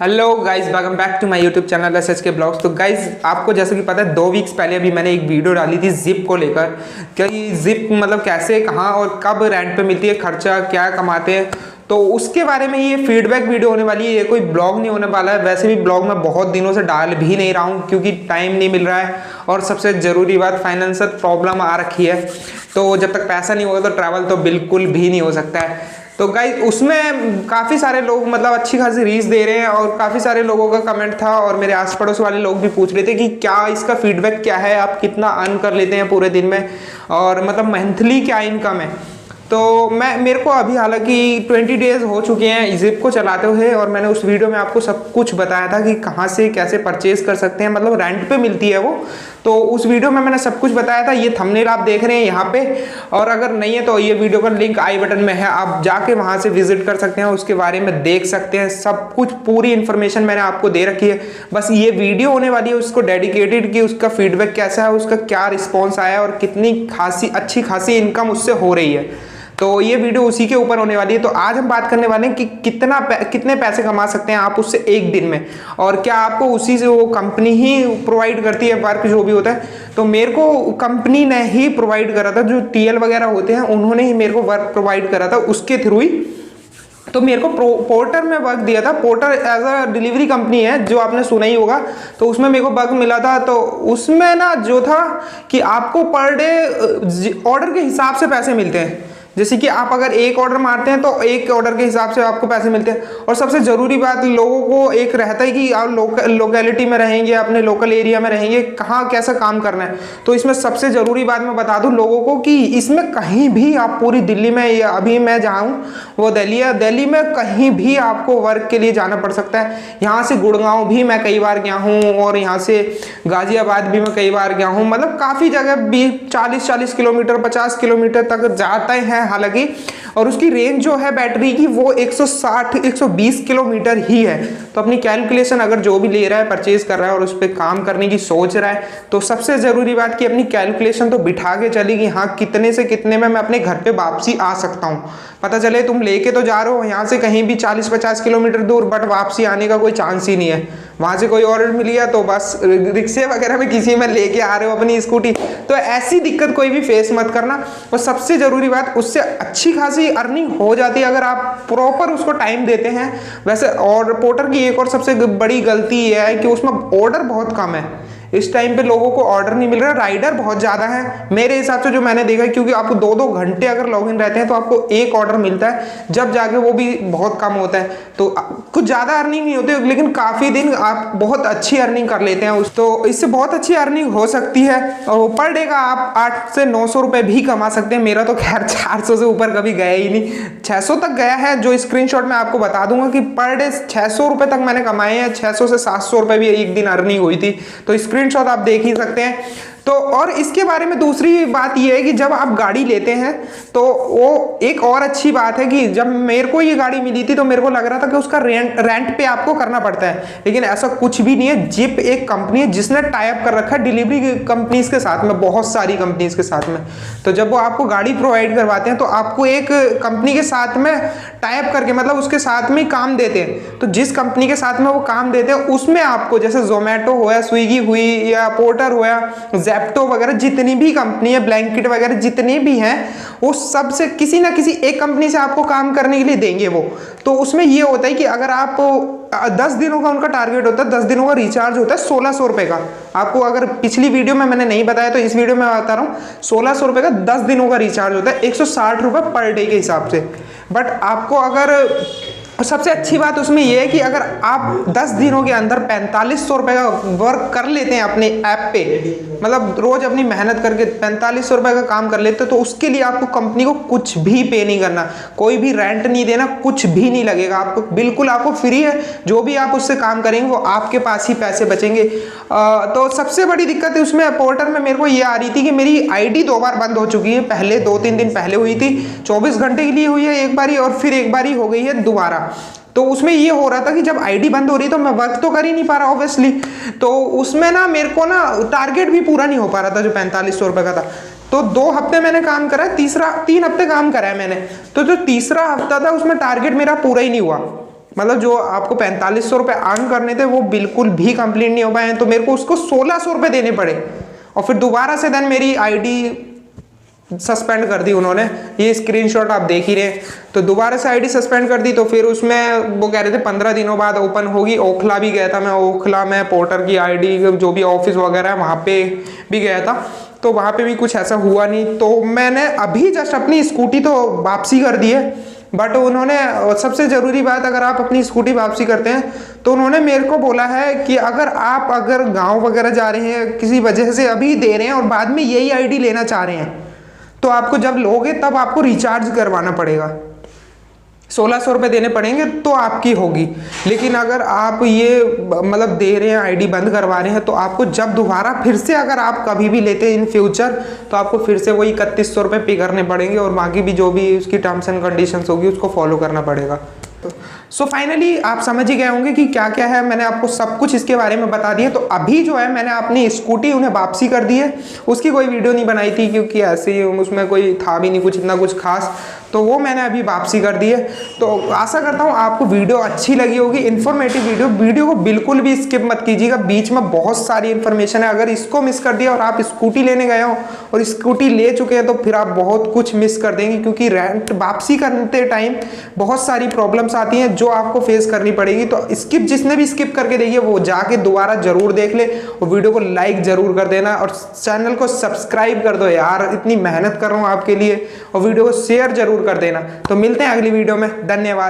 Hello guys, welcome back to my YouTube channel SHK blogs. तो guys, आपको जैसे कि पता है 2 वीक्स पहले अभी मैंने एक वीडियो डाली थी जिप को लेकर कि जिप मतलब कैसे, कहाँ और कब रेंट पे मिलती है, खर्चा क्या कमाते हैं। तो उसके बारे में ये फीडबैक वीडियो होने वाली है, ये कोई ब्लॉग नहीं होने वाला है। वैसे भी ब्लॉग मैं बहुत दिनों से डाल भी नहीं रहा हूँ क्योंकि टाइम नहीं मिल रहा है, और सबसे ज़रूरी बात फाइनेंशियल प्रॉब्लम आ रखी है। तो जब तक पैसा नहीं होगा तो ट्रैवल तो बिल्कुल भी नहीं हो सकता है। तो गाइस, उसमें काफ़ी सारे लोग मतलब अच्छी खासी रीच दे रहे हैं और काफ़ी सारे लोगों का कमेंट था, और मेरे आस पड़ोस वाले लोग भी पूछ रहे थे कि क्या इसका फीडबैक क्या है, आप कितना अर्न कर लेते हैं पूरे दिन में, और मतलब मंथली क्या इनकम है। तो मेरे को अभी हालांकि 20 डेज हो चुके हैं जिप को चलाते हुए, और मैंने उस वीडियो में आपको सब कुछ बताया था कि कहाँ से कैसे परचेज कर सकते हैं, मतलब रेंट पे मिलती है वो। तो उस वीडियो में मैंने सब कुछ बताया था। ये थंबनेल आप देख रहे हैं यहाँ पे, और अगर नहीं है तो ये वीडियो का लिंक आई बटन में है, आप जाके वहाँ से विजिट कर सकते हैं, उसके बारे में देख सकते हैं। सब कुछ पूरी इन्फॉर्मेशन मैंने आपको दे रखी है। बस ये वीडियो होने वाली है उसको डेडिकेटेड कि उसका फीडबैक कैसा है, उसका क्या रिस्पॉन्स आया है और कितनी अच्छी खासी इनकम उससे हो रही है। तो ये वीडियो उसी के ऊपर होने वाली है। तो आज हम बात करने वाले हैं कि कितने पैसे कमा सकते हैं आप उससे एक दिन में, और क्या आपको उसी से वो कंपनी ही प्रोवाइड करती है वर्क जो भी होता है। तो मेरे को कंपनी ने ही प्रोवाइड करा था, जो TL वगैरह होते हैं उन्होंने ही मेरे को वर्क प्रोवाइड करा था, उसके थ्रू ही। तो मेरे को पोर्टर में वर्क दिया था। Porter as a delivery company है, जो आपने सुना ही होगा। तो उसमें मेरे को वर्क मिला था। तो उसमें ना जो था कि आपको पर डे ऑर्डर के हिसाब से पैसे मिलते हैं। जैसे कि आप अगर एक ऑर्डर मारते हैं तो एक ऑर्डर के हिसाब से आपको पैसे मिलते हैं। और सबसे ज़रूरी बात, लोगों को एक रहता है कि आप लोकेलिटी में रहेंगे, अपने लोकल एरिया में रहेंगे, कहाँ कैसा काम करना है। तो इसमें सबसे ज़रूरी बात मैं बता दूं लोगों को कि इसमें कहीं भी आप पूरी दिल्ली में, या अभी मैं जहाँ हूँ वो दिल्ली है, दिल्ली में कहीं भी आपको वर्क के लिए जाना पड़ सकता है। यहाँ से गुड़गांव भी मैं कई बार गया हूँ, और यहाँ से गाजियाबाद भी मैं कई बार गया हूँ। मतलब काफ़ी जगह भी 40 किलोमीटर 50 किलोमीटर तक जाते हैं हालांकि। और उसकी रेंज जो है बैटरी की वो 160-120 किलोमीटर ही है। तो अपनी कैलकुलेशन, अगर जो भी ले रहा है, परचेज कर रहा है और उस पर काम करने की सोच रहा है, तो सबसे ज़रूरी बात कि अपनी कैलकुलेशन तो बिठा के चलेगी। हाँ, कितने से कितने में मैं अपने घर पे वापसी आ सकता हूँ। पता चले तुम लेके तो जा रहे हो यहाँ से कहीं भी 40-50 किलोमीटर दूर, बट वापसी आने का कोई चांस ही नहीं है। वहाँ से कोई ऑर्डर मिल गया तो बस रिक्शे वगैरह में किसी में लेके आ रहे हो अपनी स्कूटी, तो ऐसी दिक्कत कोई भी फेस मत करना। और सबसे ज़रूरी बात, उससे अच्छी खासी अर्निंग हो जाती है अगर आप प्रॉपर उसको टाइम देते हैं। वैसे और पोर्टर की एक और सबसे बड़ी गलती यह है कि उसमें ऑर्डर बहुत कम है। इस टाइम पे लोगों को ऑर्डर नहीं मिल रहा, राइडर बहुत ज़्यादा है मेरे हिसाब से, जो मैंने देखा। क्योंकि आपको 2-2 घंटे अगर लॉगिन रहते हैं तो आपको एक ऑर्डर मिलता है, जब जाके वो भी बहुत कम होता है। तो कुछ ज़्यादा अर्निंग नहीं होती, लेकिन काफ़ी दिन आप बहुत अच्छी अर्निंग कर लेते हैं तो इससे बहुत अच्छी अर्निंग हो सकती है। और पर डे का आप 800 से 900 रुपये भी कमा सकते हैं। मेरा तो खैर 400 से ऊपर कभी गया ही नहीं, 600 तक गया है, जो स्क्रीनशॉट मैं आपको बता दूंगा कि पर डे 600 रुपये तक मैंने कमाए हैं। 600 से 700 रुपये भी एक दिन अर्निंग हुई थी। तो स्क्रीनशॉट आप देख ही सकते हैं। तो और इसके बारे में दूसरी बात यह है कि जब आप गाड़ी लेते हैं तो वो एक और अच्छी बात है कि जब मेरे को ये गाड़ी मिली थी तो मेरे को लग रहा था कि उसका रेंट पे आपको करना पड़ता है, लेकिन ऐसा कुछ भी नहीं है। जिप एक कंपनी है जिसने टाई अप कर रखा है डिलीवरी कंपनीज के साथ में, बहुत सारी कंपनीज के साथ में। तो जब वो आपको गाड़ी प्रोवाइड करवाते हैं तो आपको एक कंपनी के साथ में टाई अप करके, मतलब उसके साथ में काम देते हैं। तो जिस कंपनी के साथ में वो काम देते हैं उसमें आपको, जैसे जोमेटो हुआ, स्विगी हुई, या पोर्टर हुआ, ज़ेप्टो वगैरह, जितनी भी कंपनी है, ब्लैंकेट वगैरह जितनी भी हैं, वो सब से किसी ना किसी एक कंपनी से आपको काम करने के लिए देंगे वो। तो उसमें ये होता है कि अगर आप 10 दिनों का उनका टारगेट होता है, 10 दिनों का रिचार्ज होता है 1600 रुपये का। आपको अगर पिछली वीडियो में मैंने नहीं बताया तो इस वीडियो में बता रहा हूँ, 1600 रुपये का 10 दिनों का रिचार्ज होता है, 160 रुपये पर डे के हिसाब से। बट आपको अगर, सबसे अच्छी बात उसमें यह है कि अगर आप 10 दिनों के अंदर 4500 रुपये का वर्क कर लेते हैं अपने ऐप पे, मतलब रोज अपनी मेहनत करके 4500 रुपये का काम कर लेते हैं, तो उसके लिए आपको कंपनी को कुछ भी पे नहीं करना, कोई भी रेंट नहीं देना, कुछ भी नहीं लगेगा आपको, बिल्कुल आपको फ्री है। जो भी आप उससे काम करेंगे वो आपके पास ही पैसे बचेंगे। तो सबसे बड़ी दिक्कत है उसमें पोर्टर में मेरे को ये आ रही थी कि मेरी ID 2 बार बंद हो चुकी है। पहले 2-3 दिन पहले हुई थी, 24 घंटे के लिए हुई है एक बारी, और फिर एक बारी हो गई है दोबारा। तो उसमें ये हो रहा था कि जब ID बंद हो रही तो मैं वर्क तो कर ही नहीं पा रहा ऑब्वियसली। तो उसमें ना मेरे को ना टारगेट भी पूरा नहीं हो पा रहा था जो 4500 रुपये का था। तो 2 हफ्ते मैंने काम करा, 3 हफ्ते काम करा है मैंने। तो जो तीसरा हफ्ता था उसमें टारगेट मेरा पूरा ही नहीं हुआ। मतलब जो आपको 4500 रुपये अर्न करने थे वो बिल्कुल भी कंप्लीट नहीं हो पाए हैं, तो मेरे को उसको 1600 रुपये देने पड़े। और फिर दोबारा से देन मेरी आईडी सस्पेंड कर दी उन्होंने, ये स्क्रीनशॉट आप देख ही रहे हैं। तो दोबारा से आईडी सस्पेंड कर दी, तो फिर उसमें वो कह रहे थे 15 दिनों बाद ओपन होगी। ओखला भी गया था मैं, ओखला में पोर्टर की आईडी जो भी ऑफिस वगैरह है वहाँ पे भी गया था, तो वहाँ पे भी कुछ ऐसा हुआ नहीं। तो मैंने अभी जस्ट अपनी स्कूटी तो वापसी कर दी है, बट उन्होंने सबसे ज़रूरी बात, अगर आप अपनी स्कूटी वापसी करते हैं तो उन्होंने मेरे को बोला है कि अगर गांव वगैरह जा रहे हैं किसी वजह से अभी दे रहे हैं और बाद में यही आईडी लेना चाह रहे हैं, तो आपको जब लोगे तब आपको रिचार्ज करवाना पड़ेगा, 1600 रुपये देने पड़ेंगे तो आपकी होगी। लेकिन अगर आप ये मतलब दे रहे हैं, आईडी बंद करवा रहे हैं, तो आपको जब दोबारा फिर से अगर आप कभी भी लेते हैं इन फ्यूचर, तो आपको फिर से वही 3100 रुपये पे करने पड़ेंगे और बाकी भी जो भी उसकी टर्म्स एंड कंडीशंस होगी उसको फॉलो करना पड़ेगा। सो फाइनली आप समझ ही गए होंगे कि क्या क्या है, मैंने आपको सब कुछ इसके बारे में बता दिया। तो अभी जो है मैंने अपनी स्कूटी उन्हें वापसी कर दी है, उसकी कोई वीडियो नहीं बनाई थी क्योंकि ऐसे ही उसमें कोई था भी नहीं कुछ इतना कुछ खास, तो वो मैंने अभी वापसी कर दी है। तो आशा करता हूँ आपको वीडियो अच्छी लगी होगी, इन्फॉर्मेटिव वीडियो को बिल्कुल भी स्किप मत कीजिएगा, बीच में बहुत सारी इन्फॉर्मेशन है। अगर इसको मिस कर दिया और आप स्कूटी लेने गए हो और स्कूटी ले चुके हैं तो फिर आप बहुत कुछ मिस कर देंगे, क्योंकि रेंट वापसी करते टाइम बहुत सारी प्रॉब्लम्स आती हैं जो आपको फेस करनी पड़ेगी। तो जिसने भी स्किप करके देखिए वो जाके दोबारा जरूर देख ले और वीडियो को लाइक जरूर कर देना और चैनल को सब्सक्राइब कर दो यार, इतनी मेहनत कर रहा हूँ आपके लिए, और वीडियो को शेयर जरूर कर देना। तो मिलते हैं अगली वीडियो में, धन्यवाद।